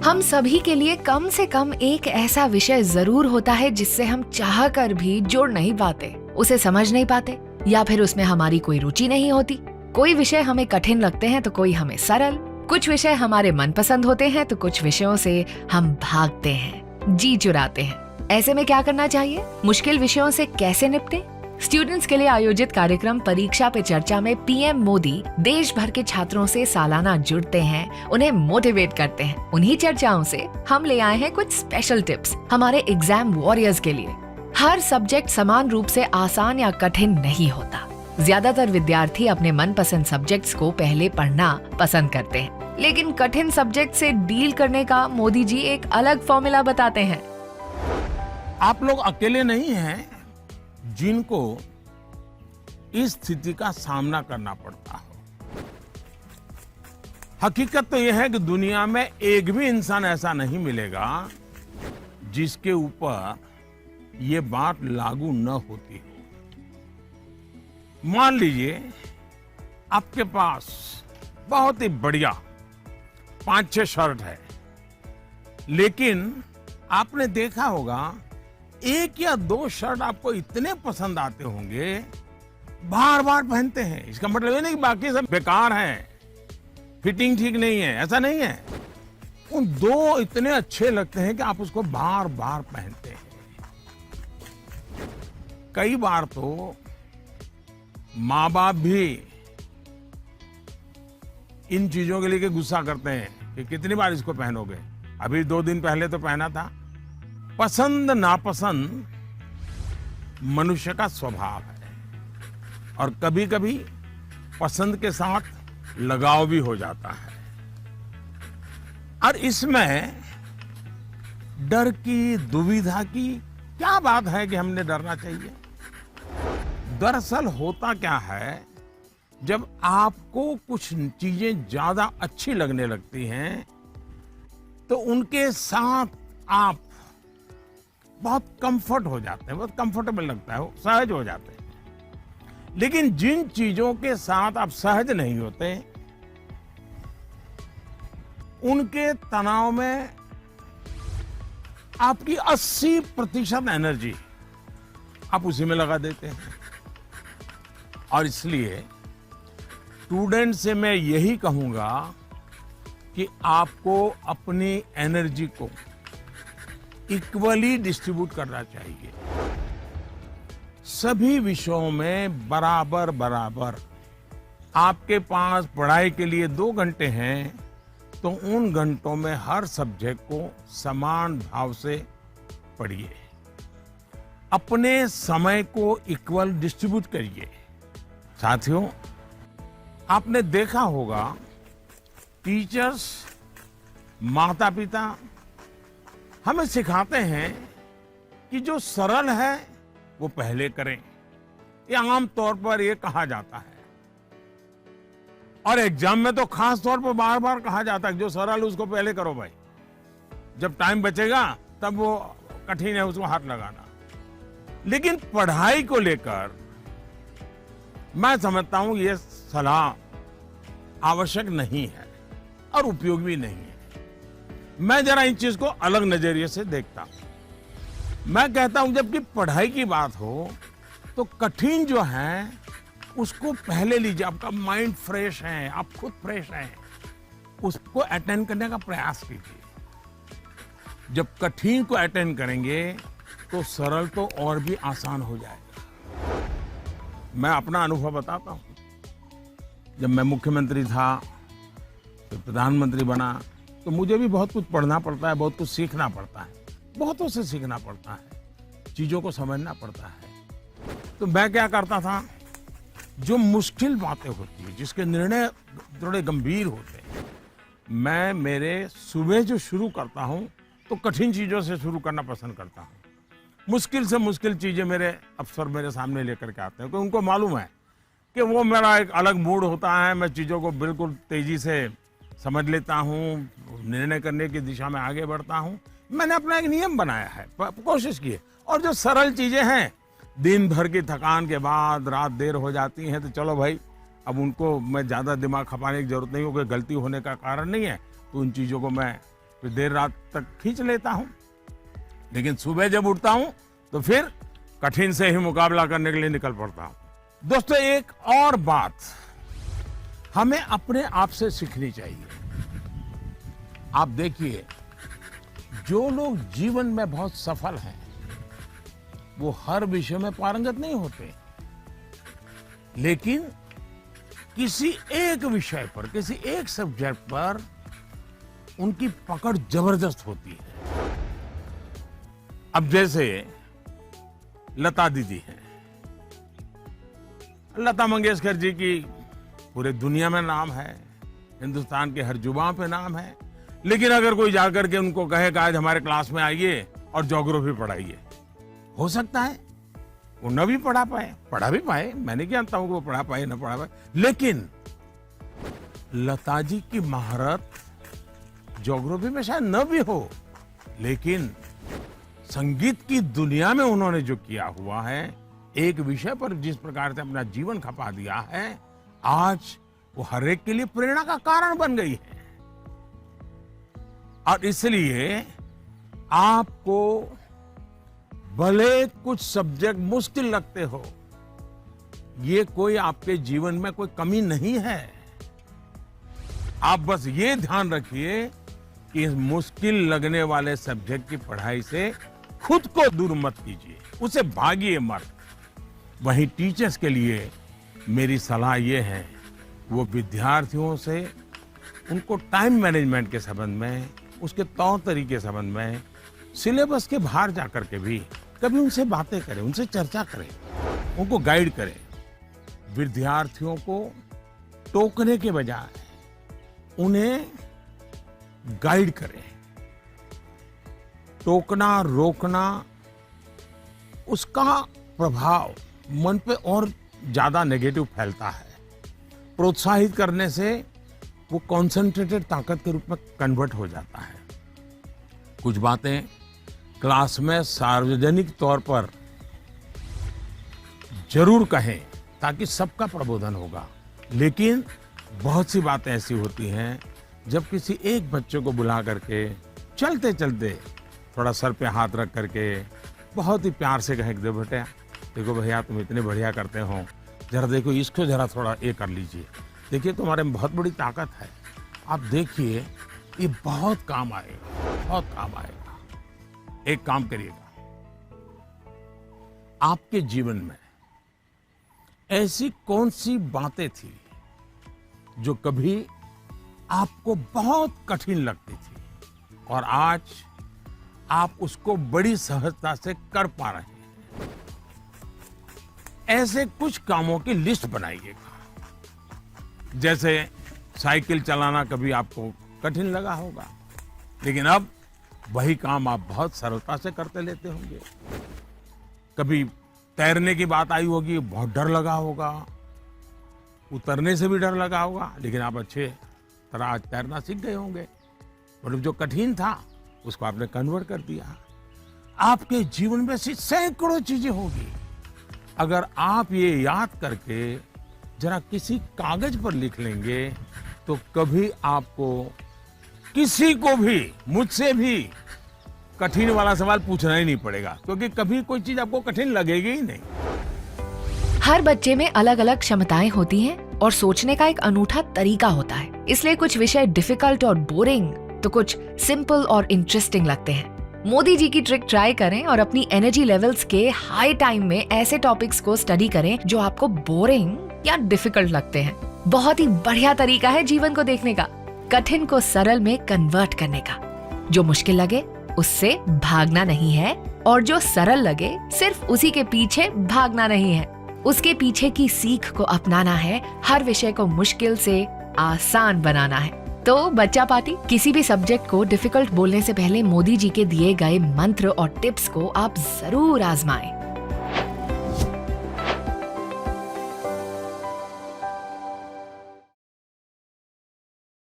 हम सभी के लिए कम से कम एक ऐसा विषय जरूर होता है जिससे हम चाह कर भी जुड़ नहीं पाते, उसे समझ नहीं पाते, या फिर उसमें हमारी कोई रुचि नहीं होती। कोई विषय हमें कठिन लगते हैं तो कोई हमें सरल। कुछ विषय हमारे मनपसंद होते हैं तो कुछ विषयों से हम भागते हैं, जी चुराते हैं। ऐसे में क्या करना चाहिए? मुश्किल विषयों से कैसे निपटें? स्टूडेंट्स के लिए आयोजित कार्यक्रम परीक्षा पे चर्चा में पीएम मोदी देश भर के छात्रों से सालाना जुड़ते हैं, उन्हें मोटिवेट करते हैं। उन्हीं चर्चाओं से हम ले आए हैं कुछ स्पेशल टिप्स हमारे एग्जाम वॉरियर्स के लिए। हर सब्जेक्ट समान रूप से आसान या कठिन नहीं होता। ज्यादातर विद्यार्थी अपने मनपसंद सब्जेक्ट्स को पहले पढ़ना पसंद करते हैं, लेकिन कठिन सब्जेक्ट से डील करने का मोदी जी एक अलग फॉर्मूला बताते हैं। आप लोग अकेले नहीं हैं जिनको इस स्थिति का सामना करना पड़ता हो। हकीकत तो यह है कि दुनिया में एक भी इंसान ऐसा नहीं मिलेगा जिसके ऊपर ये बात लागू न होती हो। मान लीजिए आपके पास बहुत ही बढ़िया 5-6 शर्ट है, लेकिन आपने देखा होगा एक या 2 शर्ट आपको इतने पसंद आते होंगे, बार बार पहनते हैं। इसका मतलब ये नहीं कि बाकी सब बेकार हैं, फिटिंग ठीक नहीं है, ऐसा नहीं है। उन 2 इतने अच्छे लगते हैं कि आप उसको बार बार पहनते हैं। कई बार तो माँ बाप भी इन चीजों के लिए गुस्सा करते हैं कि कितनी बार इसको पहनोगे, अभी 2 दिन पहले तो पहना था। पसंद नापसंद मनुष्य का स्वभाव है, और कभी कभी पसंद के साथ लगाव भी हो जाता है। और इसमें डर की, दुविधा की क्या बात है कि हमने डरना चाहिए? दरअसल होता क्या है, जब आपको कुछ चीजें ज्यादा अच्छी लगने लगती हैं तो उनके साथ आप बहुत कंफर्ट हो जाते हैं, बहुत कंफर्टेबल लगता है, सहज हो जाते हैं। लेकिन जिन चीजों के साथ आप सहज नहीं होते, उनके तनाव में आपकी 80% एनर्जी आप उसी में लगा देते हैं। और इसलिए स्टूडेंट से मैं यही कहूंगा कि आपको अपनी एनर्जी को इक्वली डिस्ट्रीब्यूट करना चाहिए। सभी विषयों में बराबर बराबर। आपके पास पढ़ाई के लिए 2 घंटे हैं तो उन घंटों में हर सब्जेक्ट को समान भाव से पढ़िए। अपने समय को इक्वल डिस्ट्रीब्यूट करिए। साथियों, आपने देखा होगा टीचर्स, माता पिता हमें सिखाते हैं कि जो सरल है वो पहले करें। ये आम तौर पर ये कहा जाता है, और एग्जाम में तो खास तौर पर बार बार कहा जाता है जो सरल उसको पहले करो भाई, जब टाइम बचेगा तब वो कठिन है उसको हाथ लगाना। लेकिन पढ़ाई को लेकर मैं समझता हूं ये सलाह आवश्यक नहीं है और उपयोगी भी नहीं है। मैं जरा इन चीज को अलग नजरिए से देखता हूं। मैं कहता हूं जबकि पढ़ाई की बात हो तो कठिन जो है उसको पहले लीजिए। आपका माइंड फ्रेश है, आप खुद फ्रेश हैं, उसको अटेंड करने का प्रयास कीजिए। जब कठिन को अटेंड करेंगे तो सरल तो और भी आसान हो जाएगा। मैं अपना अनुभव बताता हूं। जब मैं मुख्यमंत्री था, तो प्रधानमंत्री बना, तो मुझे भी बहुत कुछ पढ़ना पड़ता है, बहुत कुछ सीखना पड़ता है, बहुतों से सीखना पड़ता है, चीजों को समझना पड़ता है। तो मैं क्या करता था, जो मुश्किल बातें होती है, जिसके निर्णय थोड़े गंभीर होते हैं, मैं मेरे सुबह जो शुरू करता हूं तो कठिन चीजों से शुरू करना पसंद करता हूं। मुश्किल से मुश्किल चीजें मेरे अफसर मेरे सामने लेकर के आते हैं, क्योंकि उनको मालूम है कि वो मेरा एक अलग मूड होता है। मैं चीजों को बिल्कुल तेजी से समझ लेता हूँ, निर्णय करने की दिशा में आगे बढ़ता हूँ। मैंने अपना एक नियम बनाया है, कोशिश की है। और जो सरल चीजें हैं, दिन भर की थकान के बाद रात देर हो जाती है तो चलो भाई, अब उनको मैं ज्यादा दिमाग खपाने की जरूरत नहीं हो, कोई गलती होने का कारण नहीं है, तो उन चीजों को मैं फिर देर रात तक खींच लेता हूं, लेकिन सुबह जब उठता हूं तो फिर कठिन से ही मुकाबला करने के लिए निकल पड़ता हूं। दोस्तों, एक और बात हमें अपने आप से सीखनी चाहिए। आप देखिए, जो लोग जीवन में बहुत सफल हैं, वो हर विषय में पारंगत नहीं होते, लेकिन किसी एक विषय पर, किसी एक सब्जेक्ट पर उनकी पकड़ जबरदस्त होती है। अब जैसे लता दीदी हैं, लता मंगेशकर जी की पूरे दुनिया में नाम है, हिंदुस्तान के हर जुबान पे नाम है, लेकिन अगर कोई जाकर के उनको कहे कि आज हमारे क्लास में आइए और ज्योग्राफी पढ़ाइए, हो सकता है वो न भी पढ़ा भी पाए, मैंने क्या जानता हूं कि वो पढ़ा पाए न पढ़ा पाए, लेकिन लता जी की महारत ज्योग्राफी में शायद न भी हो, लेकिन संगीत की दुनिया में उन्होंने जो किया हुआ है, एक विषय पर जिस प्रकार से अपना जीवन खपा दिया है, आज वो हर एक के लिए प्रेरणा का कारण बन गई है। और इसलिए आपको भले कुछ सब्जेक्ट मुश्किल लगते हो, ये कोई आपके जीवन में कोई कमी नहीं है। आप बस ये ध्यान रखिए कि इस मुश्किल लगने वाले सब्जेक्ट की पढ़ाई से खुद को दूर मत कीजिए, उसे भागिए मत। वहीं टीचर्स के लिए मेरी सलाह ये है, वो विद्यार्थियों से उनको टाइम मैनेजमेंट के संबंध में, उसके तौर तरीके संबंध में, सिलेबस के बाहर जाकर के भी कभी उनसे बातें करें, उनसे चर्चा करें, उनको गाइड करें। विद्यार्थियों को टोकने के बजाय उन्हें गाइड करें। टोकना, रोकना, उसका प्रभाव मन पे और ज्यादा नेगेटिव फैलता है। प्रोत्साहित करने से वो कॉन्सेंट्रेटेड ताकत के रूप में कन्वर्ट हो जाता है। कुछ बातें क्लास में सार्वजनिक तौर पर जरूर कहें ताकि सबका प्रबोधन होगा, लेकिन बहुत सी बातें ऐसी होती हैं जब किसी एक बच्चे को बुला करके चलते चलते थोड़ा सर पे हाथ रख करके बहुत ही प्यार से कहें, बेटा देखो भैया तुम इतने बढ़िया करते हो, जरा देखो इसको जरा थोड़ा ये कर लीजिए, देखिए तुम्हारे में बहुत बड़ी ताकत है, आप देखिए ये बहुत काम आएगा, बहुत काम आएगा। एक काम करिएगा, आपके जीवन में ऐसी कौन सी बातें थी जो कभी आपको बहुत कठिन लगती थी और आज आप उसको बड़ी सहजता से कर पा रहे हैं। ऐसे कुछ कामों की लिस्ट बनाइएगा। जैसे साइकिल चलाना कभी आपको कठिन लगा होगा, लेकिन अब वही काम आप बहुत सरलता से करते लेते होंगे। कभी तैरने की बात आई होगी, बहुत डर लगा होगा, उतरने से भी डर लगा होगा, लेकिन आप अच्छे तरह आज तैरना सीख गए होंगे। मतलब जो कठिन था उसको आपने कन्वर्ट कर दिया। आपके जीवन में ऐसी सैकड़ों चीजें होगी, अगर आप ये याद करके जरा किसी कागज पर लिख लेंगे तो कभी आपको किसी को भी, मुझसे भी कठिन वाला सवाल पूछना ही नहीं पड़ेगा, क्योंकि कभी कोई चीज आपको कठिन लगेगी ही नहीं। हर बच्चे में अलग अलग क्षमताएं होती हैं और सोचने का एक अनूठा तरीका होता है, इसलिए कुछ विषय डिफिकल्ट और बोरिंग तो कुछ सिंपल और इंटरेस्टिंग लगते हैं। मोदी जी की ट्रिक ट्राई करें और अपनी एनर्जी लेवल्स के हाई टाइम में ऐसे टॉपिक्स को स्टडी करें जो आपको बोरिंग या डिफिकल्ट लगते हैं। बहुत ही बढ़िया तरीका है जीवन को देखने का, कठिन को सरल में कन्वर्ट करने का। जो मुश्किल लगे उससे भागना नहीं है और जो सरल लगे सिर्फ उसी के पीछे भागना नहीं है, उसके पीछे की सीख को अपनाना है। हर विषय को मुश्किल से आसान बनाना है। तो बच्चा पार्टी, किसी भी सब्जेक्ट को डिफिकल्ट बोलने से पहले मोदी जी के दिए गए मंत्र और टिप्स को आप जरूर आजमाएं।